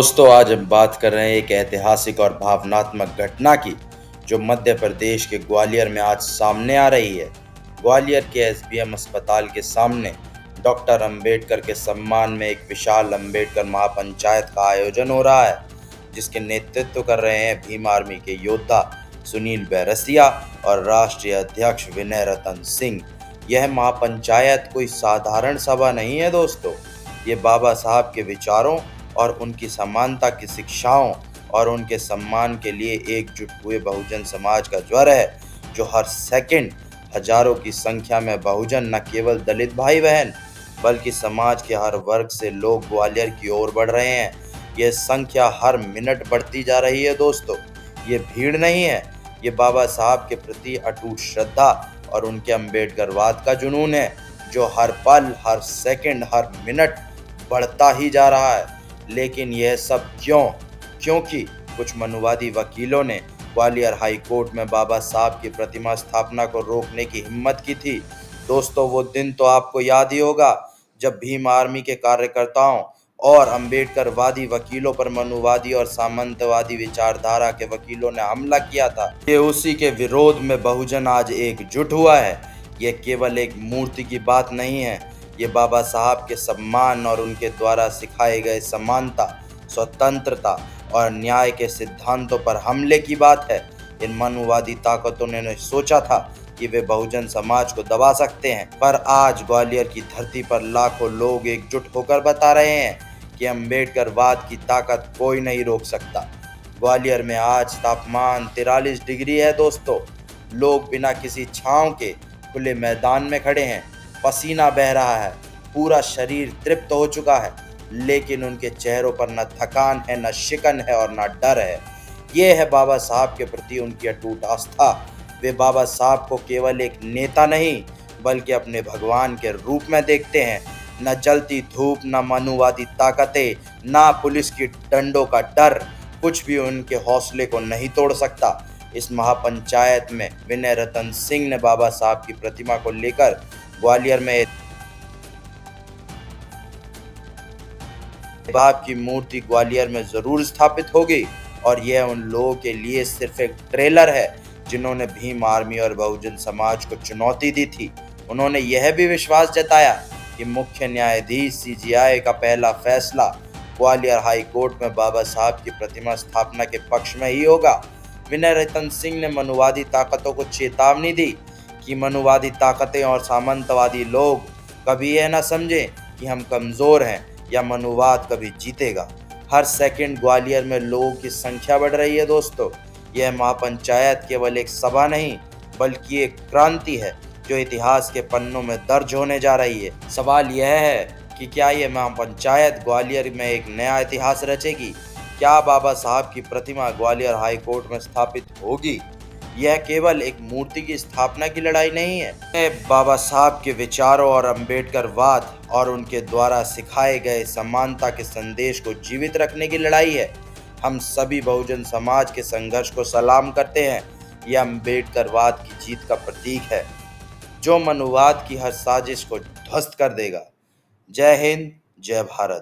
दोस्तों, आज हम बात कर रहे हैं एक ऐतिहासिक और भावनात्मक घटना की, जो मध्य प्रदेश के ग्वालियर में आज सामने आ रही है। ग्वालियर के एसबीएम अस्पताल के सामने डॉक्टर अंबेडकर के सम्मान में एक विशाल अंबेडकर महापंचायत का आयोजन हो रहा है, जिसके नेतृत्व कर रहे हैं भीम आर्मी के योद्धा सुनील बैरसिया और राष्ट्रीय अध्यक्ष विनय रतन सिंह। यह महापंचायत कोई साधारण सभा नहीं है दोस्तों, ये बाबा साहब के विचारों और उनकी समानता की शिक्षाओं और उनके सम्मान के लिए एकजुट हुए बहुजन समाज का ज्वर है, जो हर सेकंड हजारों की संख्या में बहुजन, न केवल दलित भाई बहन बल्कि समाज के हर वर्ग से लोग ग्वालियर की ओर बढ़ रहे हैं। यह संख्या हर मिनट बढ़ती जा रही है दोस्तों। ये भीड़ नहीं है, ये बाबा साहब के प्रति अटूट श्रद्धा और उनके अम्बेडकरवाद का जुनून है, जो हर पल, हर सेकंड, हर मिनट बढ़ता ही जा रहा है। लेकिन यह सब क्यों? क्योंकि कुछ मनुवादी वकीलों ने ग्वालियर हाई कोर्ट में बाबा साहब की प्रतिमा स्थापना को रोकने की हिम्मत की थी। दोस्तों, वो दिन तो आपको याद ही होगा, जब भीम आर्मी के कार्यकर्ताओं और अम्बेडकरवादी वकीलों पर मनुवादी और सामंतवादी विचारधारा के वकीलों ने हमला किया था। ये उसी के विरोध में बहुजन आज एकजुट हुआ है। ये केवल एक मूर्ति की बात नहीं है, ये बाबा साहब के सम्मान और उनके द्वारा सिखाए गए समानता, स्वतंत्रता और न्याय के सिद्धांतों पर हमले की बात है। इन मनुवादी ताकतों ने सोचा था कि वे बहुजन समाज को दबा सकते हैं, पर आज ग्वालियर की धरती पर लाखों लोग एकजुट होकर बता रहे हैं कि अम्बेडकरवाद की ताकत कोई नहीं रोक सकता। ग्वालियर में आज तापमान 43 डिग्री है दोस्तों। लोग बिना किसी छांव के खुले मैदान में खड़े हैं, पसीना बह रहा है, पूरा शरीर तृप्त हो चुका है, लेकिन उनके चेहरों पर न थकान है, न शिकन है और न डर है। ये है बाबा साहब के प्रति उनकी अटूट आस्था। वे बाबा साहब को केवल एक नेता नहीं, बल्कि अपने भगवान के रूप में देखते हैं। न जलती धूप, न मनुवादी ताकतें, न पुलिस की डंडों का डर, कुछ भी उनके हौसले को नहीं तोड़ सकता। इस महापंचायत में विनय रतन सिंह ने बाबा साहब की प्रतिमा को लेकर ग्वालियर में बाप की मूर्ति ग्वालियर में जरूर स्थापित होगी, और यह उन लोगों के लिए सिर्फ एक ट्रेलर है जिन्होंने भीम आर्मी और बहुजन समाज को चुनौती दी थी। उन्होंने यह भी विश्वास जताया कि मुख्य न्यायाधीश सीजेआई का पहला फैसला ग्वालियर हाई कोर्ट में बाबा साहब की प्रतिमा स्थापना के पक्ष में ही होगा। विनय रतन सिंह ने मनुवादी ताकतों को चेतावनी दी कि मनुवादी ताकतें और सामंतवादी लोग कभी यह न समझें कि हम कमज़ोर हैं या मनुवाद कभी जीतेगा। हर सेकंड ग्वालियर में लोगों की संख्या बढ़ रही है दोस्तों। यह महापंचायत केवल एक सभा नहीं, बल्कि एक क्रांति है जो इतिहास के पन्नों में दर्ज होने जा रही है। सवाल यह है कि क्या यह महापंचायत ग्वालियर में एक नया इतिहास रचेगी? क्या बाबा साहब की प्रतिमा ग्वालियर हाई कोर्ट में स्थापित होगी? यह केवल एक मूर्ति की स्थापना की लड़ाई नहीं है, यह बाबा साहब के विचारों और अम्बेडकरवाद और उनके द्वारा सिखाए गए समानता के संदेश को जीवित रखने की लड़ाई है। हम सभी बहुजन समाज के संघर्ष को सलाम करते हैं। यह अम्बेडकरवाद की जीत का प्रतीक है, जो मनुवाद की हर साजिश को ध्वस्त कर देगा। जय हिंद, जय भारत।